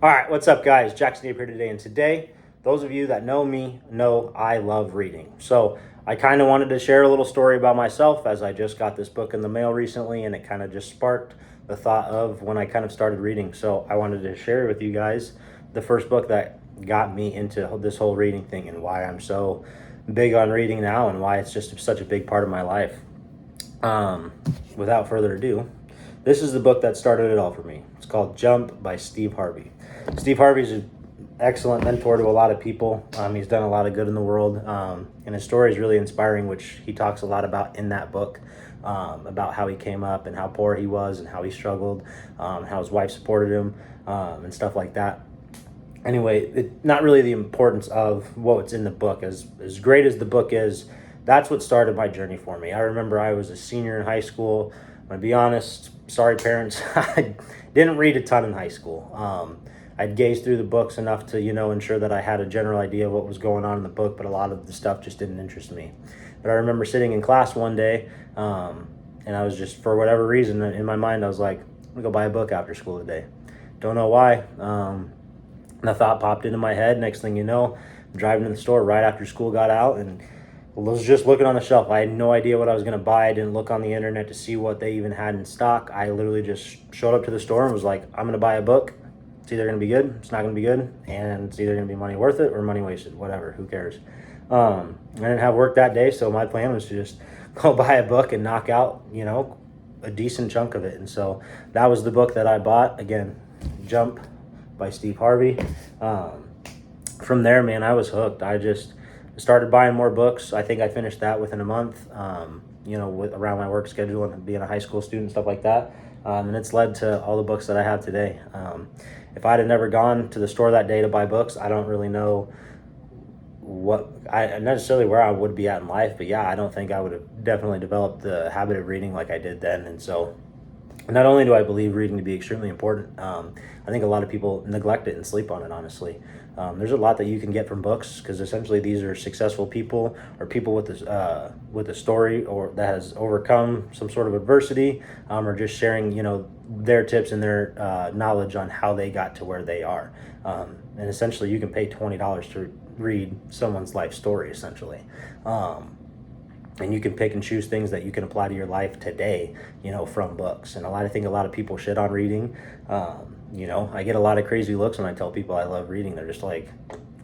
All right, what's up, guys? Jackson Ape here today, and today, those of you that know me know I love reading. So I kind of wanted to share a little story about myself, as I just got this book in the mail recently, and it kind of just sparked the thought of when I kind of started reading. So I wanted to share with you guys the first book that got me into this whole reading thing, and why I'm so big on reading now, and why it's just such a big part of my life. Without further ado, this is the book that started it all for me. It's called Jump by Steve Harvey. Steve Harvey's an excellent mentor to a lot of people. He's done a lot of good in the world, and his story is really inspiring, which he talks a lot about in that book, about how he came up and how poor he was and how he struggled, how his wife supported him, and stuff like that. Anyway, not really the importance of what's in the book. As great as the book is, that's what started my journey for me. I remember I was a senior in high school. I'm going to be honest, sorry parents, I didn't read a ton in high school. I'd gaze through the books enough to, ensure that I had a general idea of what was going on in the book, but a lot of the stuff just didn't interest me. But I remember sitting in class one day, and I was just, for whatever reason, in my mind, I was like, I'm going to go buy a book after school today. Don't know why. The thought popped into my head. Next thing you know, I'm driving to the store right after school got out, and was just looking on the shelf. I had no idea what I was going to buy. I didn't look on the internet to see what they even had in stock. I literally just showed up to the store and was like, I'm going to buy a book. It's either going to be good, it's not going to be good, and it's either going to be money worth it or money wasted, whatever, who cares. I didn't have work that day, so my plan was to just go buy a book and knock out, a decent chunk of it. And so that was the book that I bought. Again, Jump by Steve Harvey. From there, man, I was hooked. I just started buying more books. I think I finished that within a month, around my work schedule and being a high school student, stuff like that. And it's led to all the books that I have today. If I'd have never gone to the store that day to buy books, I don't really know necessarily where I would be at in life. But yeah, I don't think I would have definitely developed the habit of reading like I did then. And so not only do I believe reading to be extremely important, I think a lot of people neglect it and sleep on it, honestly. There's a lot that you can get from books, because essentially these are successful people, or people with a story or that has overcome some sort of adversity, or just sharing their tips and their knowledge on how they got to where they are. And essentially you can pay $20 to read someone's life story, essentially. And you can pick and choose things that you can apply to your life today, from books. And I think a lot of people shit on reading. I get a lot of crazy looks when I tell people I love reading. They're just like,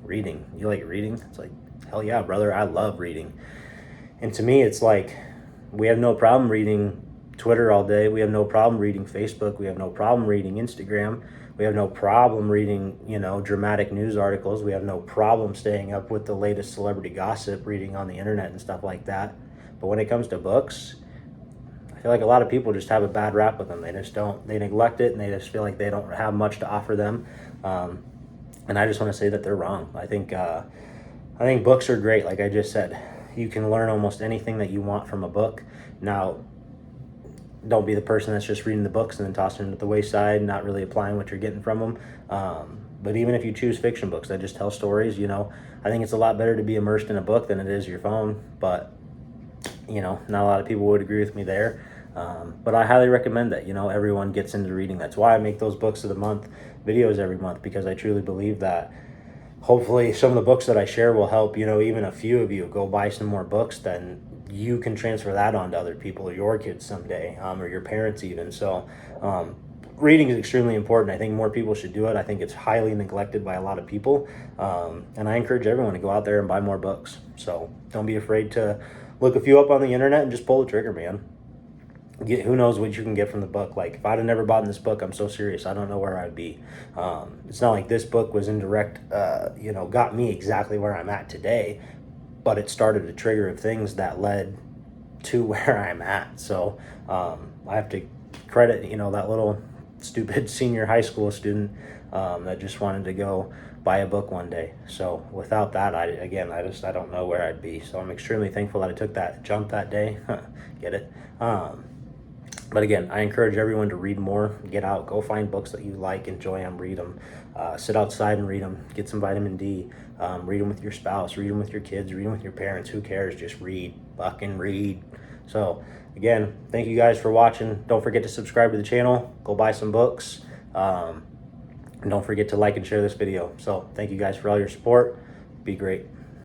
reading? You like reading? It's like, hell yeah, brother, I love reading. And to me, it's like, we have no problem reading Twitter all day. We have no problem reading Facebook. We have no problem reading Instagram. We have no problem reading, dramatic news articles. We have no problem staying up with the latest celebrity gossip, reading on the internet and stuff like that. But when it comes to books, I feel like a lot of people just have a bad rap with them. They neglect it, and they just feel like they don't have much to offer them. And I just want to say that they're wrong. I think books are great. Like I just said, you can learn almost anything that you want from a book. Now, don't be the person that's just reading the books and then tossing them to the wayside, not really applying what you're getting from them. But even if you choose fiction books that just tell stories, I think it's a lot better to be immersed in a book than it is your phone. But, not a lot of people would agree with me there. But I highly recommend that, everyone gets into reading. That's why I make those books of the month videos every month, because I truly believe that hopefully some of the books that I share will help, even a few of you go buy some more books. Then you can transfer that on to other people, or your kids someday, or your parents even. So reading is extremely important. I think more people should do it. I think it's highly neglected by a lot of people. And I encourage everyone to go out there and buy more books. So don't be afraid to look a few up on the internet and just pull the trigger, man. Who knows what you can get from the book. Like, if I'd have never bought this book, I'm so serious, I don't know where I'd be. It's not like this book was indirect, got me exactly where I'm at today, but it started a trigger of things that led to where I'm at. So I have to credit, that little stupid senior high school student that just wanted to go buy a book one day. So without that, I don't know where I'd be. So I'm extremely thankful that I took that jump that day. Get it? But again, I encourage everyone to read more. Get out, go find books that you like, enjoy them, read them. Sit outside and read them. Get some vitamin D. Read them with your spouse, read them with your kids, read them with your parents. Who cares? Just read. Fucking read. So again, thank you guys for watching. Don't forget to subscribe to the channel. Go buy some books. And don't forget to like and share this video. So thank you guys for all your support. Be great.